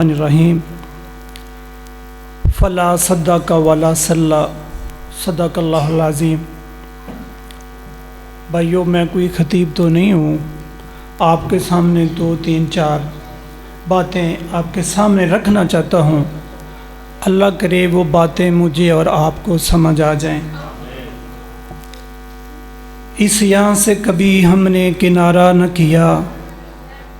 الرحیم فلا صدق ولا صلی صدق اللہ العظیم۔ بھائیو، میں کوئی خطیب تو نہیں ہوں، آپ کے سامنے 2-3-4 باتیں آپ کے سامنے رکھنا چاہتا ہوں۔ اللہ کرے وہ باتیں مجھے اور آپ کو سمجھ آ جائیں۔ اس یہاں سے کبھی ہم نے کنارہ نہ کیا،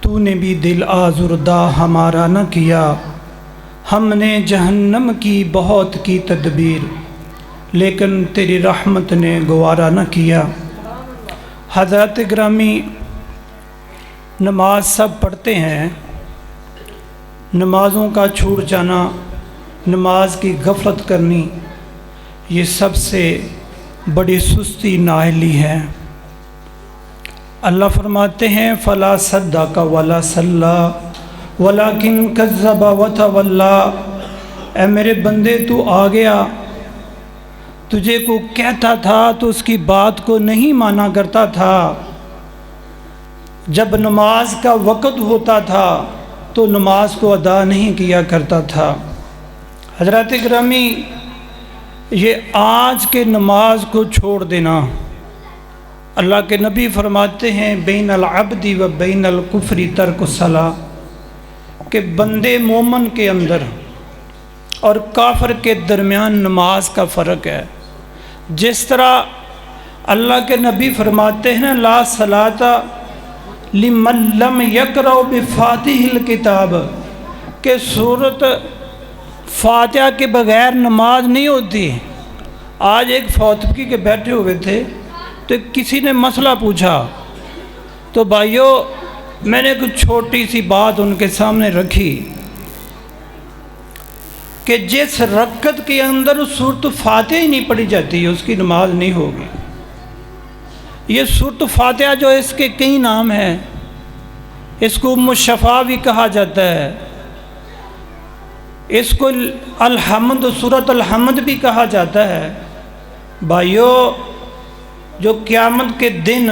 تو نے بھی دل آزردہ ہمارا نہ کیا۔ ہم نے جہنم کی بہت کی تدبیر، لیکن تیری رحمت نے گوارا نہ کیا۔ حضرات گرامی، نماز سب پڑھتے ہیں، نمازوں کا چھوٹ جانا، نماز کی غفلت کرنی، یہ سب سے بڑی سستی نااہلی ہے۔ اللہ فرماتے ہیں فلا صدق ولا صلی ولکن کذب وتولی۔ اے میرے بندے، تو آ گیا، تجھے کو کہتا تھا تو اس کی بات کو نہیں مانا کرتا تھا۔ جب نماز کا وقت ہوتا تھا تو نماز کو ادا نہیں کیا کرتا تھا۔ حضرات گرامی، یہ آج کے نماز کو چھوڑ دینا، اللہ کے نبی فرماتے ہیں بین العبد و بین الکفر ترک الصلاۃ، کہ بندے مومن کے اندر اور کافر کے درمیان نماز کا فرق ہے۔ جس طرح اللہ کے نبی فرماتے ہیں لا صلاۃ لمن لم یقرأ بفاتح الکتاب، کہ سورۃ فاتحہ کے بغیر نماز نہیں ہوتی۔ آج ایک فوتگی کے بیٹھے ہوئے تھے تو کسی نے مسئلہ پوچھا، تو بھائیو میں نے کچھ چھوٹی سی بات ان کے سامنے رکھی کہ جس رکعت کے اندر سورۃ فاتحہ ہی نہیں پڑھی جاتی اس کی نماز نہیں ہوگی۔ یہ سورۃ فاتحہ جو اس کے کئی نام ہیں، اس کو ام الشفا بھی کہا جاتا ہے، اس کو الحمد سورۃ الحمد بھی کہا جاتا ہے۔ بھائیو، جو قیامت کے دن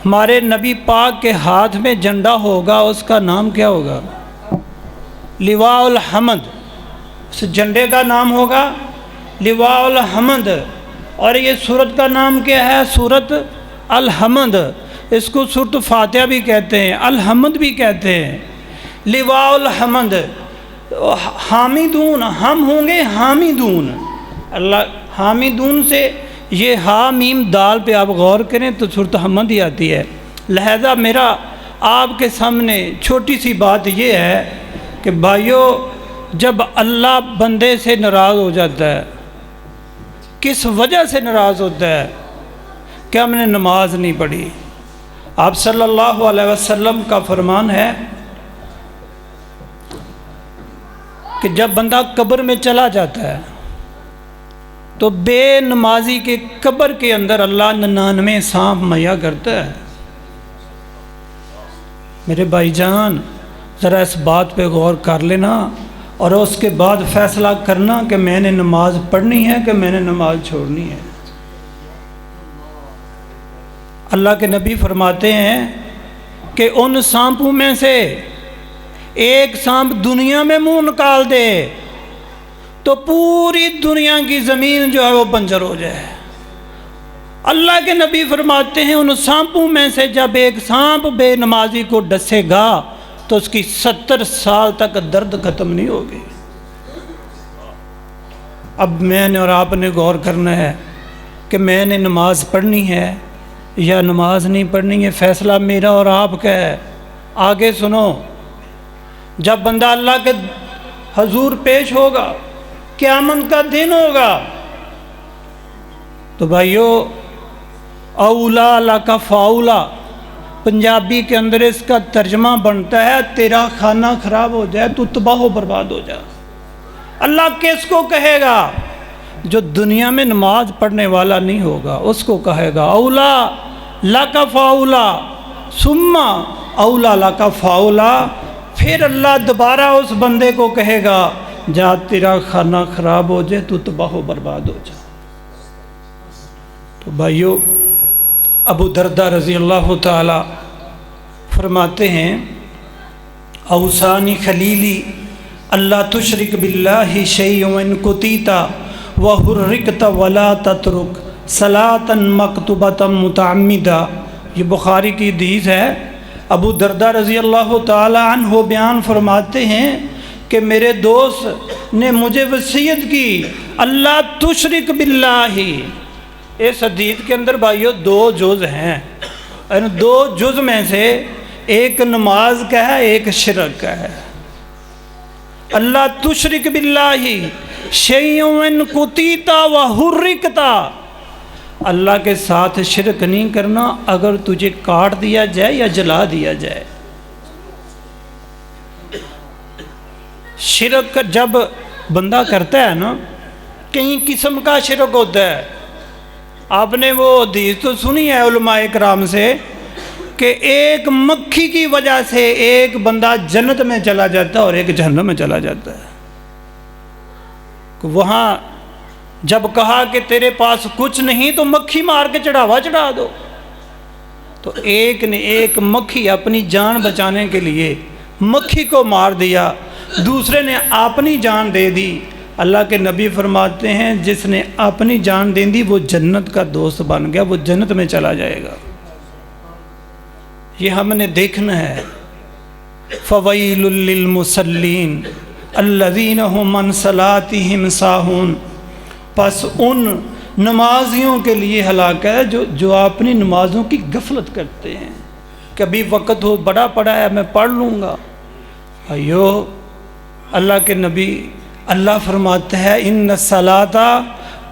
ہمارے نبی پاک کے ہاتھ میں جھنڈا ہوگا اس کا نام کیا ہوگا؟ لواء الحمد۔ اس جھنڈے کا نام ہوگا لواء الحمد۔ اور یہ سورت کا نام کیا ہے؟ سورت الحمد۔ اس کو سورۃ فاتحہ بھی کہتے ہیں، الحمد بھی کہتے ہیں، لواء الحمد۔ حامدون، ہم ہوں گے حامدون۔ اللہ حامدون سے یہ ہا میم دال پہ آپ غور کریں تو سورۃ حمد ہی آتی ہے۔ لہذا میرا آپ کے سامنے چھوٹی سی بات یہ ہے کہ بھائیو، جب اللہ بندے سے ناراض ہو جاتا ہے، کس وجہ سے ناراض ہوتا ہے؟ کہ ہم نے نماز نہیں پڑھی۔ آپ صلی اللہ علیہ وسلم کا فرمان ہے کہ جب بندہ قبر میں چلا جاتا ہے تو بے نمازی کے قبر کے اندر اللہ 99 سانپ مہیا کرتا ہے۔ میرے بھائی جان، ذرا اس بات پہ غور کر لینا اور اس کے بعد فیصلہ کرنا کہ میں نے نماز پڑھنی ہے کہ میں نے نماز چھوڑنی ہے۔ اللہ کے نبی فرماتے ہیں کہ ان سانپوں میں سے ایک سانپ دنیا میں منہ نکال دے تو پوری دنیا کی زمین جو ہے وہ بنجر ہو جائے۔ اللہ کے نبی فرماتے ہیں ان سانپوں میں سے جب ایک سانپ بے نمازی کو ڈسے گا تو اس کی 70 سال تک درد ختم نہیں ہوگی۔ اب میں نے اور آپ نے غور کرنا ہے کہ میں نے نماز پڑھنی ہے یا نماز نہیں پڑھنی ہے۔ فیصلہ میرا اور آپ کا ہے۔ آگے سنو، جب بندہ اللہ کے حضور پیش ہوگا، قیامت کا دن ہوگا، تو بھائیو اولا لک فاولا، پنجابی کے اندر اس کا ترجمہ بنتا ہے تیرا کھانا خراب ہو جائے تو تباہ و برباد ہو جائے۔ اللہ کس کو کہے گا؟ جو دنیا میں نماز پڑھنے والا نہیں ہوگا اس کو کہے گا اولا لک فاولا ثم اولا لک فاولا۔ پھر اللہ دوبارہ اس بندے کو کہے گا جا تیرا کھانا خراب ہو جائے تو تباہ و برباد ہو جائے۔ تو بھائیو، ابو دردہ رضی اللہ تعالی فرماتے ہیں اوصانی خلیلی اللہ تشرک باللہ شیئا کتیتا وحرکت ولا تترک صلاۃ مکتوبۃ متعمدہ۔ یہ بخاری کی حدیث ہے۔ ابو درداء رضی اللہ تعالی عنہ بیان فرماتے ہیں کہ میرے دوست نے مجھے وصیت کی اللہ تشرک باللہ۔ اس حدیث کے اندر بھائیو دو جز ہیں، ان دو جز میں سے ایک نماز کا ہے، ایک شرک کا ہے۔ اللہ تشرک باللہ شیئا کتیتا وحرکتا، اللہ کے ساتھ شرک نہیں کرنا اگر تجھے کاٹ دیا جائے یا جلا دیا جائے۔ شرک جب بندہ کرتا ہے نا، کئی قسم کا شرک ہوتا ہے۔ آپ نے وہ حدیث تو سنی ہے علماء کرام سے کہ ایک مکھی کی وجہ سے ایک بندہ جنت میں چلا جاتا ہے اور ایک جہنم میں چلا جاتا ہے۔ وہاں جب کہا کہ تیرے پاس کچھ نہیں تو مکھی مار کے چڑھاوا چڑھا دو، تو ایک نے ایک مکھی اپنی جان بچانے کے لیے مکھی کو مار دیا، دوسرے نے اپنی جان دے دی۔ اللہ کے نبی فرماتے ہیں جس نے اپنی جان دے دی وہ جنت کا دوست بن گیا، وہ جنت میں چلا جائے گا۔ یہ ہم نے دیکھنا ہے۔ فویل للمصلین الذین هم عن صلاتهم ساہون، پس ان نمازیوں کے لیے ہلاک ہے جو اپنی نمازوں کی غفلت کرتے ہیں۔ کبھی وقت ہو بڑا پڑا ہے میں پڑھ لوں گا، ایو اللہ کے نبی اللہ فرماتا ہے ان الصلاۃ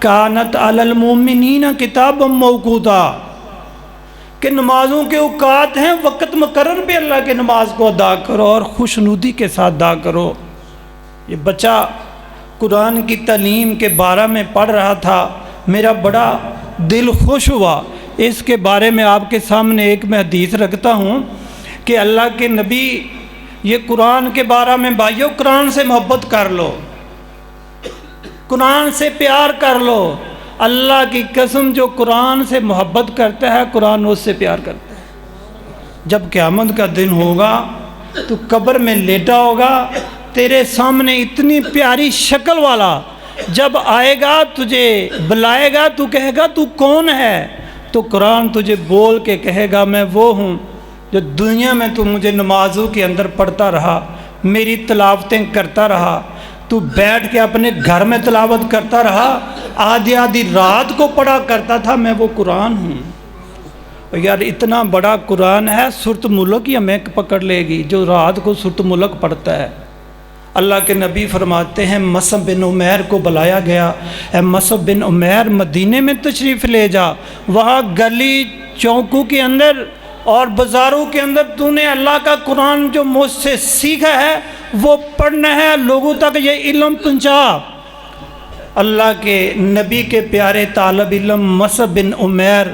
کانت علی المؤمنین کتابا موقوتا، کہ نمازوں کے اوقات ہیں، وقت مقرر پہ اللہ کے نماز کو ادا کرو اور خوشنودی کے ساتھ ادا کرو۔ یہ بچہ قرآن کی تعلیم کے بارے میں پڑھ رہا تھا، میرا بڑا دل خوش ہوا۔ اس کے بارے میں آپ کے سامنے ایک میں حدیث رکھتا ہوں کہ اللہ کے نبی یہ قرآن کے بارے میں، بھائیو قرآن سے محبت کر لو، قرآن سے پیار کر لو۔ اللہ کی قسم جو قرآن سے محبت کرتا ہے قرآن اس سے پیار کرتا ہے۔ جب قیامت کا دن ہوگا تو قبر میں لیٹا ہوگا، تیرے سامنے اتنی پیاری شکل والا جب آئے گا، تجھے بلائے گا، تو کہے گا تو کون ہے؟ تو قرآن تجھے بول کے کہے گا میں وہ ہوں جو دنیا میں تو مجھے نمازوں کے اندر پڑھتا رہا، میری تلاوتیں کرتا رہا، تو بیٹھ کے اپنے گھر میں تلاوت کرتا رہا، آدھی آدھی رات کو پڑھا کرتا تھا، میں وہ قرآن ہوں۔ یار اتنا بڑا قرآن ہے، سورۃ ملک یا میں پکڑ لے گی جو رات کو سورۃ ملک پڑھتا ہے۔ اللہ کے نبی فرماتے ہیں مصعب بن عمیر کو بلایا گیا، اے مصعب بن عمیر مدینے میں تشریف لے جا، وہاں گلی چوکوں کے اندر اور بازاروں کے اندر تو نے اللہ کا قرآن جو مجھ سے سیکھا ہے وہ پڑھنا ہے، لوگوں تک یہ علم پہنچا۔ اللہ کے نبی کے پیارے طالب علم مصعب بن عمیر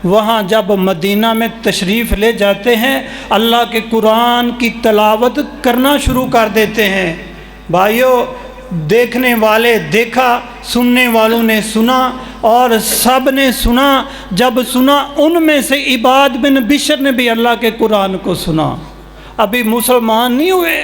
وہاں جب مدینہ میں تشریف لے جاتے ہیں، اللہ کے قرآن کی تلاوت کرنا شروع کر دیتے ہیں۔ بھائیو دیکھنے والے دیکھا، سننے والوں نے سنا، اور سب نے سنا۔ جب سنا ان میں سے عباد بن بشر نے بھی اللہ کے قرآن کو سنا، ابھی مسلمان نہیں ہوئے۔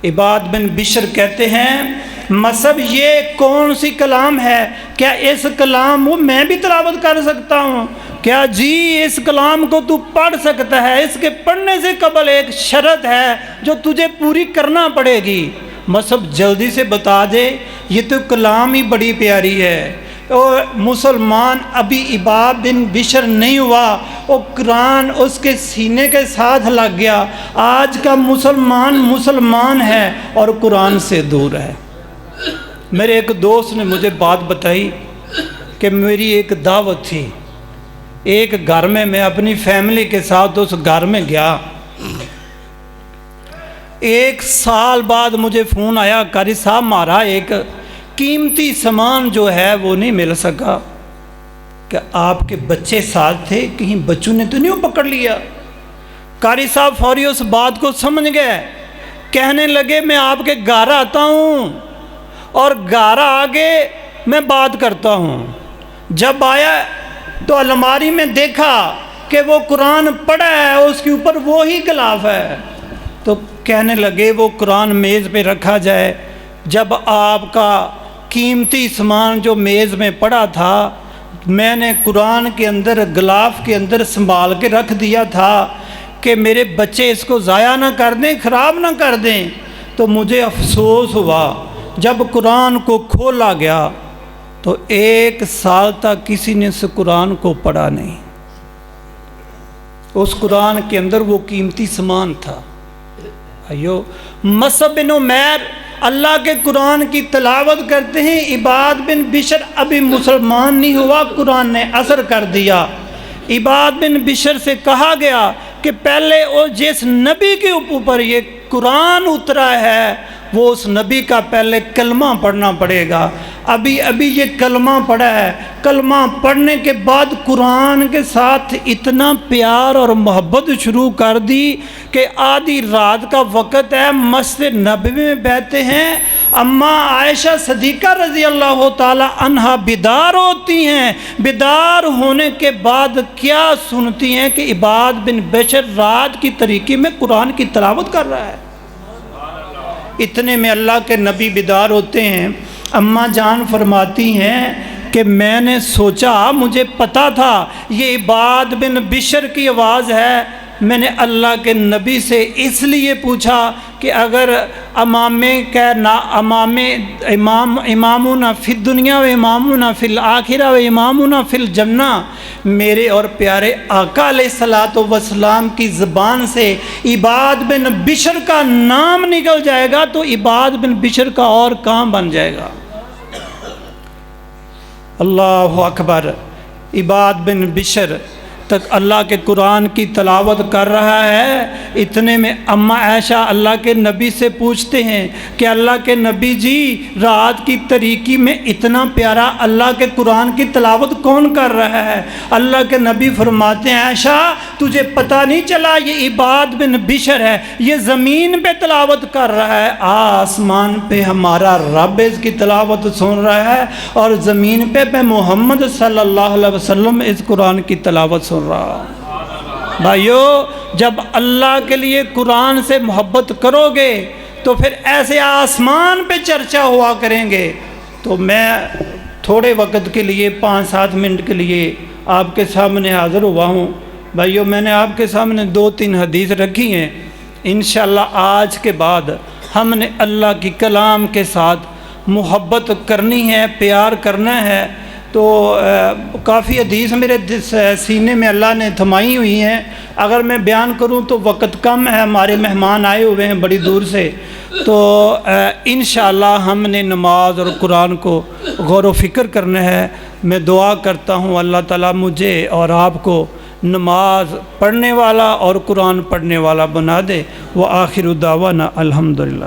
عباد بن بشر کہتے ہیں مصعب یہ کون سی کلام ہے؟ کیا اس کلام کو میں بھی تلاوت کر سکتا ہوں؟ کیا جی اس کلام کو تو پڑھ سکتا ہے؟ اس کے پڑھنے سے قبل ایک شرط ہے جو تجھے پوری کرنا پڑے گی۔ مصعب جلدی سے بتا دے، یہ تو کلام ہی بڑی پیاری ہے۔ اور مسلمان ابھی عباد بن بشر نہیں ہوا، وہ قرآن اس کے سینے کے ساتھ لگ گیا۔ آج کا مسلمان ہے اور قرآن سے دور ہے۔ میرے ایک دوست نے مجھے بات بتائی کہ میری ایک دعوت تھی، ایک گھر میں اپنی فیملی کے ساتھ اس گھر میں گیا۔ 1 سال بعد مجھے فون آیا، قاری صاحب ہمارا ایک قیمتی سامان جو ہے وہ نہیں مل سکا۔ کہ آپ کے بچے ساتھ تھے، کہیں بچوں نے تو نہیں وہ پکڑ لیا؟ قاری صاحب فوری اس بات کو سمجھ گئے، کہنے لگے میں آپ کے گھر آتا ہوں اور گھر آگے میں بات کرتا ہوں۔ جب آیا تو الماری میں دیکھا کہ وہ قرآن پڑھا ہے، اس کے اوپر وہی غلاف ہے۔ تو تو کہنے لگے وہ قرآن میز پہ رکھا جائے۔ جب آپ کا قیمتی سامان جو میز میں پڑا تھا میں نے قرآن کے اندر غلاف کے اندر سنبھال کے رکھ دیا تھا کہ میرے بچے اس کو ضائع نہ کر دیں، خراب نہ کر دیں، تو مجھے افسوس ہوا جب قرآن کو کھولا گیا تو 1 سال تک کسی نے اس قرآن کو پڑھا نہیں۔ اس قرآن کے اندر وہ قیمتی سامان تھا۔ مصعب بن عمیر اللہ کے قرآن کی تلاوت کرتے ہیں، عباد بن بشر ابھی مسلمان نہیں ہوا، قرآن نے اثر کر دیا۔ عباد بن بشر سے کہا گیا کہ پہلے وہ جس نبی کے اوپر یہ قرآن اترا ہے وہ اس نبی کا پہلے کلمہ پڑھنا پڑے گا۔ ابھی یہ کلمہ پڑھا ہے، کلمہ پڑھنے کے بعد قرآن کے ساتھ اتنا پیار اور محبت شروع کر دی کہ آدھی رات کا وقت ہے، مسجد نبوی میں بیٹھتے ہیں، اماں عائشہ صدیقہ رضی اللہ تعالی عنہا بیدار ہوتی ہیں۔ بیدار ہونے کے بعد کیا سنتی ہیں کہ عباد بن بشر رات کی تاریکی میں قرآن کی تلاوت کر رہا ہے۔ اتنے میں اللہ کے نبی بیدار ہوتے ہیں۔ اماں جان فرماتی ہیں کہ میں نے سوچا، مجھے پتا تھا یہ عباد بن بشر کی آواز ہے، میں نے اللہ کے نبی سے اس لیے پوچھا کہ اگر امامنا فی الدنیا و امامنا فی الآخرہ و امامنا فی الجنہ، میرے اور پیارے آقا علیہ الصلوۃ والسلام کی زبان سے عباد بن بشر کا نام نکل جائے گا تو عباد بن بشر کا اور کام بن جائے گا۔ اللہ اکبر۔ عباد بن بشر تک اللہ کے قرآن کی تلاوت کر رہا ہے، اتنے میں اماں عائشہ اللہ کے نبی سے پوچھتے ہیں کہ اللہ کے نبی جی رات کی تاریکی میں اتنا پیارا اللہ کے قرآن کی تلاوت کون کر رہا ہے؟ اللہ کے نبی فرماتے ہیں عائشہ تجھے پتہ نہیں چلا یہ عباد بن بشر ہے، یہ زمین پہ تلاوت کر رہا ہے، آسمان پہ ہمارا رب اس کی تلاوت سن رہا ہے اور زمین پہ محمد صلی اللہ علیہ وسلم اس قرآن کی تلاوت سن رہا۔ بھائیو جب اللہ کے لیے قرآن سے محبت کرو گے تو پھر ایسے آسمان پہ چرچا ہوا کریں گے۔ تو میں تھوڑے وقت کے لیے 5-7 منٹ کے لیے آپ کے سامنے حاضر ہوا ہوں۔ بھائیو میں نے آپ کے سامنے 2-3 حدیث رکھی ہیں، انشاءاللہ آج کے بعد ہم نے اللہ کی کلام کے ساتھ محبت کرنی ہے، پیار کرنا ہے۔ تو کافی حدیث میرے سینے میں اللہ نے تھمائی ہوئی ہیں، اگر میں بیان کروں تو وقت کم ہے، ہمارے مہمان آئے ہوئے ہیں بڑی دور سے، تو انشاءاللہ ہم نے نماز اور قرآن کو غور و فکر کرنا ہے۔ میں دعا کرتا ہوں اللہ تعالیٰ مجھے اور آپ کو نماز پڑھنے والا اور قرآن پڑھنے والا بنا دے۔ وآخر دعوانا الحمدللہ۔